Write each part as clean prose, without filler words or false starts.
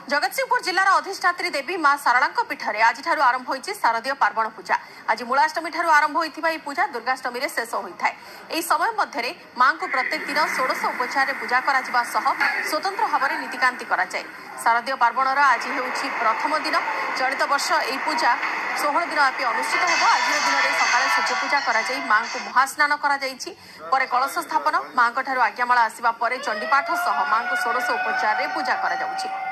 जगतसिंहपुर जिलार अधिष्ठात्री देवी मां सारला पीठर आज आरंभ होती शारदीय पार्वण पूजा। आज मूलाष्टमी ठार आरंभ होता पूजा दुर्गाष्टमी में शेष होता है। यह समय मध्य मां को प्रत्येक दिन 16 उपचार पूजा कर स्वतंत्र भाव में नीतिकांति कराए। शारदीय पार्वणर आज हूँ प्रथम दिन। चलित वर्ष यह पूजा 16 दिन व्यापी अनुष्ठित हो। आज दिन में सकाଳେ सूर्य पूजा कर मां को महास्नान कर कलश स्थापन मां आज्ञामाला आसवा पर चंडीपाठ सह मां को 16 उपचार पूजा कर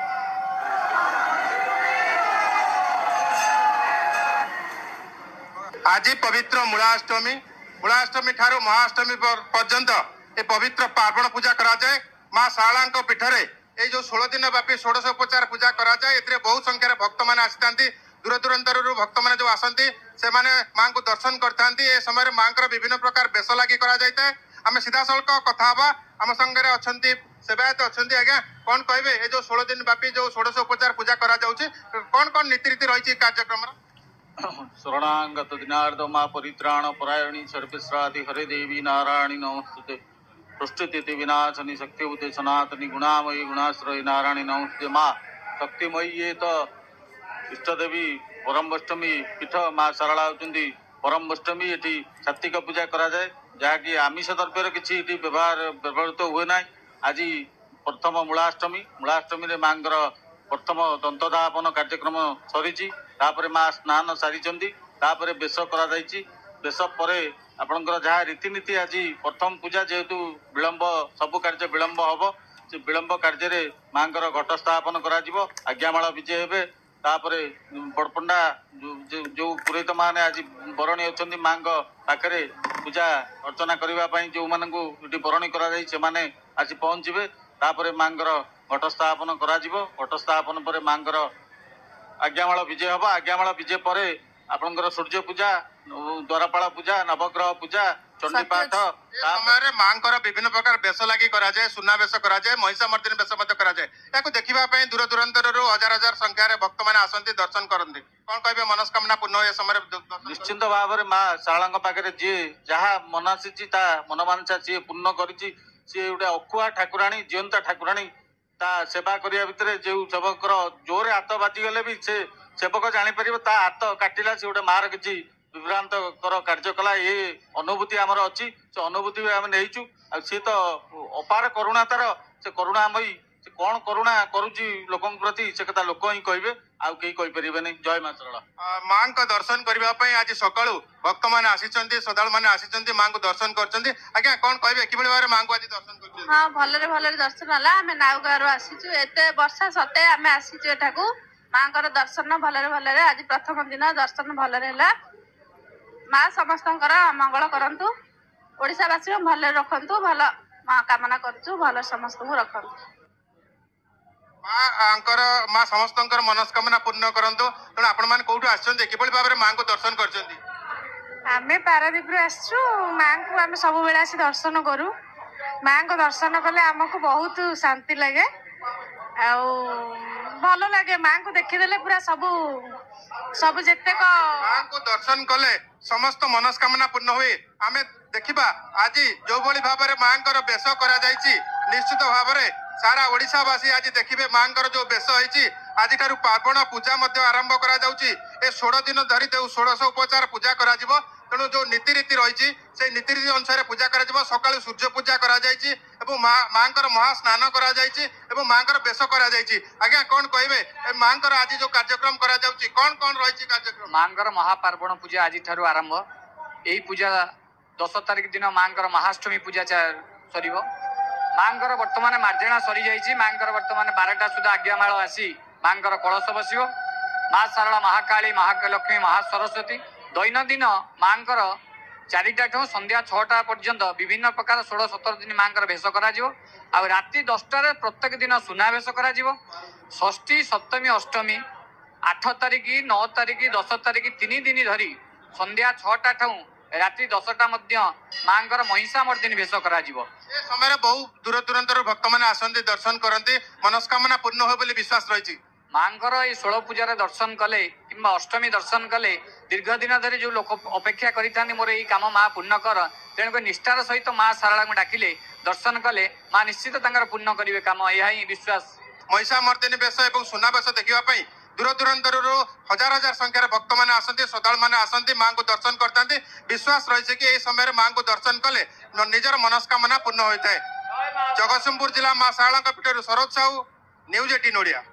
आज पवित्र मूलाष्टमी ठारू महाअष्टमी पर्यंत ये पवित्र पार्वण पूजा कराए। मां शारला पीठरे ये जो 16 दिन व्यापी 16 उपचार पूजा कराए। बहु संख्यार भक्त मैंने आसी दूर दूरांतर भक्त मैंने जो आसती से मां को दर्शन करते। समय मां विभिन्न प्रकार बेश लगी आम सीधा सड़क कथा आम संगे अच्छा सेवायत अच्छा। आज्ञा कौन कहे ये जो 16 दिन व्यापी जो 16 उपचार पूजा करा कौन कौन नीति रीति रही कार्यक्रम? शरणागत दिनार्द माँ परित्राण परायणी सर्वेश्रादि हरे देवी नारायणी नमस्ते पृष्ठति विनाशनी शक्तिभूते सनातनी गुणामयी गुणाश्रय नारायणी नमस्ते। माँ शक्तिमयी ये तो इष्टदेवी परमष्टमी पीठ माँ सारला होती परमष्टमी ये सात्विक पूजा कराए जहाँकि आमिष द्रव्यर किसी व्यवहृत हुए ना। आज प्रथम मूलाष्टमी माँ प्रथम दंतधापन कार्यक्रम सरी माँ स्नान सारी बेश बेश पर आपंकर जहाँ रीतिनीति आज प्रथम पूजा जेहेतु विलंब सबु कार्य विलंब हम से विलंब कार्य माँ घट स्थापन आज्ञामाला विजय हे। बड़पंडा जो पुरोहित मैंने आज बरणी अच्छा माँ पाखे पूजा अर्चना करने जो मानक बरणी कर आज पहुँचे माँ घट स्थापन घट स्थापन पर माँ आज्ञामाला विजय हम। आज्ञामाला विजय पर आपंकर सूर्य पूजा द्वारपाल पूजा नवग्रह पूजा चंडीपाठ समय माँ विभिन्न प्रकार बेश लगी कराए सुना बेश कराए महिषामर्दिनी बेश कराए। या देखा दूर दूरांतर हजार हजार संख्यार भक्त मैंने आसती दर्शन करते कौन कहे मनस्कामना पूर्ण समय निश्चिंत भाव में माँ शारला पाखे जी जहाँ मनासी मनमांसा सी पूर्ण कर गोटे अखुआ ठाकुराणी जीवंता ठाकुराणी सेवा करने भितर जो सेवक जोरे हाथ बाजिगले भी से सेवक जापर हाथ काटिला से गोटे मार किसी विभ्रांत कर कार्य कला ये अनुभूति आमर अच्छी से अनुभूति भी आम नहींचु सी तो अपार करुणा तार से करुणामयी से कौन करुणा करुच्ची लोक प्रति से कथा लोक ही कहे आउ कहीं कहीपर। जय मां शारला। मां को दर्शन करने आज सका भक्त मैंने आसी श्रद्धा मैंने आसी मां को दर्शन कर। आज्ञा कौन कहे कि भाव मां को आज दर्शन कर? हाँ भलरे भलरे दर्शन है। आम नाउगार आसीचु एत वर्षा सत्ते आम आसीचु एठाकू मां दर्शन भलरे भलरे आज प्रथम दिन दर्शन भलरे है। माँ समस्त मंगल करंतु ओडिशावासी भल रखंतु भल माँ कामना करचु भल समस्त रखंतु। माँ समस्त मनस्कामना पूर्ण करंतु। तेणु आपण मैंने कौटू आसछन्ते कि भाव में माँ को दर्शन करछन्ती? आमे पारादीप आसचु माँ को आम सब बेले आसी दर्शन करूँ। माँ को दर्शन कले आमको बहुत शांति लगे भल लगे। माँ को देखीदेले पूरा सबू सब जेतेक मां को दर्शन कले समस्त मनस्कामना पूर्ण हुए। आम देखा आज जो भाव में मां बेश करा निश्चित भाव में सारा ओडिशावासी आज देखिए मां जो बेश होती आज पार्वण पूजा आरंभ करा 16 दिन धरी 16 उपचार पूजा करा। तेणु जो नीति रीति रही से नीति रीति अनुसार पूजा कर सका सूर्य पूजा कर माँ महास्नान कर माँ बेश कर। आज्ञा कौन कहे माँ आज जो कार्यक्रम करा कौन कौन रही कार्यक्रम? माँ महापार्वण पूजा आज आरंभ यही पूजा 10 तारिख दिन माँ महाअष्टमी पूजा सर माँ बर्तमान मार्जना सरी जाइए। माँ बर्तमान 12टा सुधा आज्ञामाल आसी माँ कलश बस माँ शारला महाकाली महालक्ष्मी महासरस्वती दैनंदिन माँ 4टा ठू संध्या 6टा पर्यंत विभिन्न प्रकार 16-17 दिन माँ भेष कर राति 10टार प्रत्येक दिन सुना भेष कर षष्ठी सप्तमी अष्टमी 8 तारिख 9 तारिख 10 तारिख 3 दिन धरी संध्या 6टा ठू राति 10टा माँ महिषामर्दिनी भेष कर समय बहु दूर दूरांतर भक्त मैंने आसती दर्शन करते मनस्कामना पूर्ण हो विश्वास रही। माँ ये 16 पूजार दर्शन कले कि अष्टमी दर्शन कले दीर्घ दिन धरी जो लोक अपेक्षा करें मोर यही कम माँ पूर्ण कर तेणुक निष्ठार सहित माँ शारला डाकिले दर्शन कले माँ निश्चित पूर्ण करेंगे कम यह विश्वास। महिषामर्दिनी बेश और सुनावेश देखा दूर दूरांतर हजार हजार संख्यार भक्त मैंने आसती श्रद्धा मैंने आसती माँ को दर्शन करते विश्वास रही कि समय माँ को दर्शन कले निजर मनस्कामना पूर्ण होता है। जगतसिंहपुर जिला माँ शारदा पीठ सरोज साहू न्यूज 18 ओडिया।